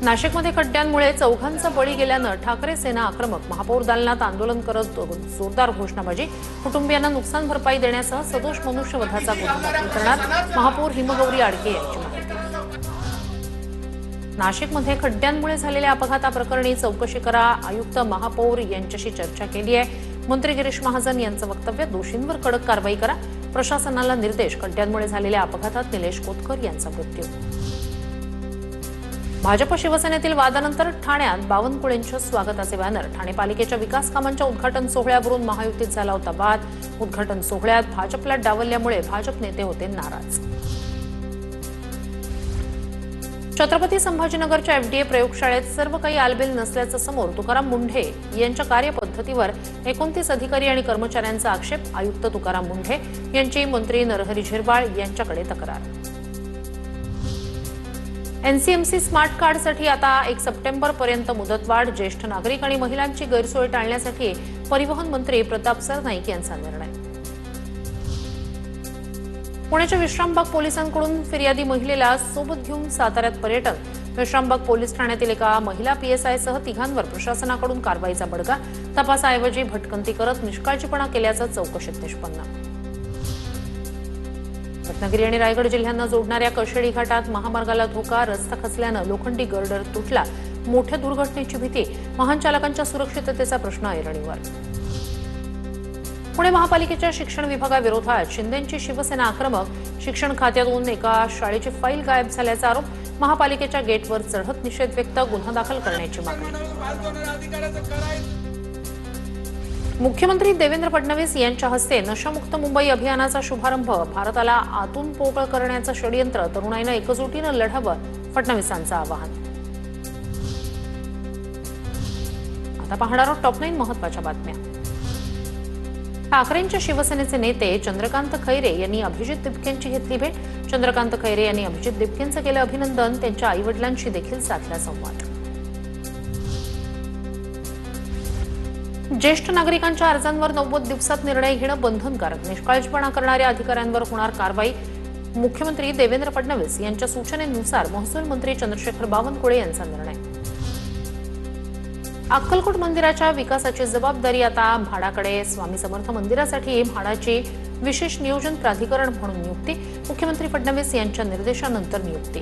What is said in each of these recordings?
नाशिकमध्ये खड्ड्यांमुळे चौघांचा बळी गेल्यानं ठाकरे सेना आक्रमक. महापौर दालनात आंदोलन करत जोरदार घोषणाबाजी. कुटुंबियांना नुकसान भरपाई देण्यासह सदोष मनुष्यवधाचा गुन्हा दाखल करणार महापौर हिमगौरी आडके यांची माहिती. नाशिकमध्ये खड्ड्यांमुळे झालेल्या अपघाताप्रकरणी चौकशी करा. आयुक्त महापौर यांच्याशी चर्चा केली आहे. मंत्री गिरीश महाजन यांचं वक्तव्य. दोषींवर कडक कारवाई करा. प्रशासनाला निर्देश. खड्ड्यांमुळे झालेल्या अपघातात निलेश कोतकर यांचा मृत्यू. भाजप शिवसेनेतील वादानंतर ठाण्यात बावनकुळेंच्या स्वागताचे बॅनर. ठाणे पालिकेच्या विकास कामांच्या उद्घाटन सोहळ्यावरून महायुतीत झाला होता वाद. उद्घाटन सोहळ्यात भाजपला डावलल्यामुळे भाजप नेते होते नाराज. छत्रपती संभाजीनगरच्या एफडीए प्रयोगशाळेत सर्व काही आलबेल नसल्याचं समोर. तुकाराम मुंढे यांच्या कार्यपद्धतीवर 29 अधिकारी आणि कर्मचाऱ्यांचा आक्षेप. आयुक्त तुकाराम मुंढे यांची मंत्री नरहरी झिरवाळ यांच्याकडे तक्रार. एनसीएमसी स्मार्ट कार्डसाठी आता 1 सप्टेंबरपर्यंत मुदतवाढ. ज्येष्ठ नागरिक आणि महिलांची गैरसोय टाळण्यासाठी परिवहन मंत्री प्रताप सरनाईक यांचा निर्णय. पुण्याच्या विश्रामबाग पोलिसांकडून फिर्यादी महिलेला सोबत घेऊन साताऱ्यात पर्यटन. विश्रामबाग पोलीस ठाण्यातील एका महिला पीएसआयसह तिघांवर प्रशासनाकडून कारवाईचा बडगा. तपासाऐवजी भटकंती करत निष्काळजीपणा केल्याचं चौकशीत निष्पन्न. रत्नागिरी आणि रायगड जिल्ह्यांना जोडणाऱ्या कशेडी घाटात महामार्गाला धोका. रस्ता खचल्यानं लोखंडी गर्डर तुटला. मोठ्या दुर्घटनेची भीती. वाहन चालकांच्या सुरक्षिततेचा प्रश्न ऐरणीवर. पुणे महापालिकेच्या शिक्षण विभागाविरोधात शिंदेंची शिवसेना आक्रमक. शिक्षण खात्यातून एका शाळेची फाईल गायब झाल्याचा आरोप. महापालिकेच्या गेटवर चढत निषेध व्यक्त. गुन्हा दाखल करण्याची मागणी. मुख्यमंत्री देवेंद्र फडणवीस यांच्या हस्ते नशामुक्त मुंबई अभियानाचा शुभारंभ. भारताला आतून पोकळ करण्याचं षडयंत्र तरुणाईनं एकजुटीनं लढावं. फडणवीसांचं आवाहन. आता पाहणार आहोत टॉप 9 महत्त्वाच्या बातम्या. ठाकरेंच्या शिवसेनेचे नेते चंद्रकांत खैरे यांनी अभिजित दिपकेंची घेतली भेट. चंद्रकांत खैरे यांनी अभिजित दिपकेंचं केलं अभिनंदन. त्यांच्या आईवडिलांशी देखील साधला संवाद. ज्येष्ठ नागरिकांच्या अर्जांवर 90 दिवसात निर्णय घेणं बंधनकारक. निष्काळजीपणा करणाऱ्या अधिकाऱ्यांवर होणार कारवाई. मुख्यमंत्री देवेंद्र फडणवीस यांच्या सूचनेनुसार महसूल मंत्री चंद्रशेखर बावनकुळे यांचा निर्णय. अक्कलकोट मंदिराच्या विकासाची जबाबदारी आता म्हाडाकडे. स्वामी समर्थ मंदिरासाठी म्हाडाची विशेष नियोजन प्राधिकरण म्हणून नियुक्ती. मुख्यमंत्री फडणवीस यांच्या निर्देशानंतर नियुक्ती.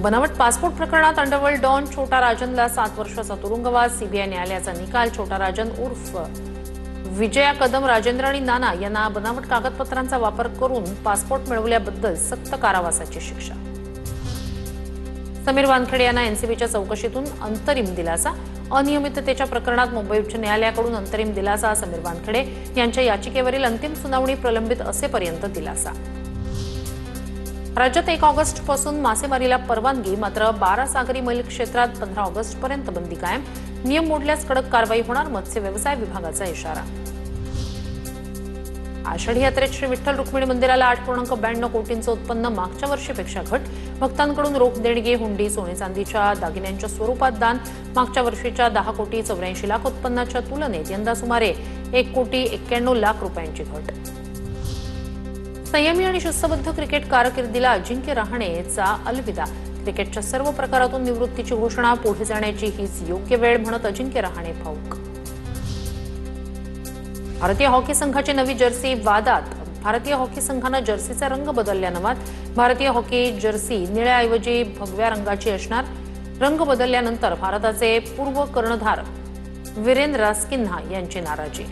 बनावट पासपोर्ट प्रकरणात अंडरवर्ल्ड डॉन छोटा राजनला 7 वर्षाचा तुरुंगवास. सीबीआय न्यायालयाचा निकाल. छोटा राजन उर्फ विजया कदम, राजेंद्र आणि नाना यांना बनावट कागदपत्रांचा वापर करून पासपोर्ट मिळवल्याबद्दल सक्त कारावासाची शिक्षा. समीर वानखेडे यांना एनसीबीच्या चौकशीतून अंतरिम दिलासा. अनियमिततेच्या प्रकरणात मुंबई उच्च न्यायालयाकडून अंतरिम दिलासा. समीर वानखेडे यांच्या याचिकेवरील अंतिम सुनावणी प्रलंबित असेपर्यंत दिलासा. राज्यात 1 ऑगस्टपासून मासेमारीला परवानगी. मात्र 12 सागरी मैल क्षेत्रात 15 ऑगस्टपर्यंत बंदी कायम. नियम मोडल्यास कडक कारवाई होणार. मत्स्य व्यवसाय विभागाचा इशारा. आषाढी यात्रेत श्री विठ्ठल रुक्मिणी मंदिराला 8.92 कोटींचं उत्पन्न. मागच्या वर्षीपेक्षा घट. भक्तांकडून रोख देणगी, हुंडी, सोने चांदीच्या दागिन्यांच्या स्वरूपात दान. मागच्या वर्षीच्या 10 कोटी 84 लाख उत्पन्नाच्या तुलनेत यंदा सुमारे 1 कोटी 91 लाख रुपयांची घट. संयमी आणि शिस्तबद्ध क्रिकेट कारकिर्दीला अजिंक्य रहाणेचा अलविदा. क्रिकेटच्या सर्व प्रकारातून निवृत्तीची घोषणा. पुढे जाण्याची हीच योग्य वेळ म्हणत अजिंक्य रहाणे भाऊक. भारतीय हॉकी संघाची नवी जर्सी वादात. भारतीय हॉकी संघानं जर्सीचा रंग बदलल्यानं वाद. भारतीय हॉकी जर्सी निळ्याऐवजी भगव्या रंगाची असणार. रंग बदलल्यानंतर भारताचे पूर्व कर्णधार वीरेंद्र रास्किन्हा यांची नाराजी.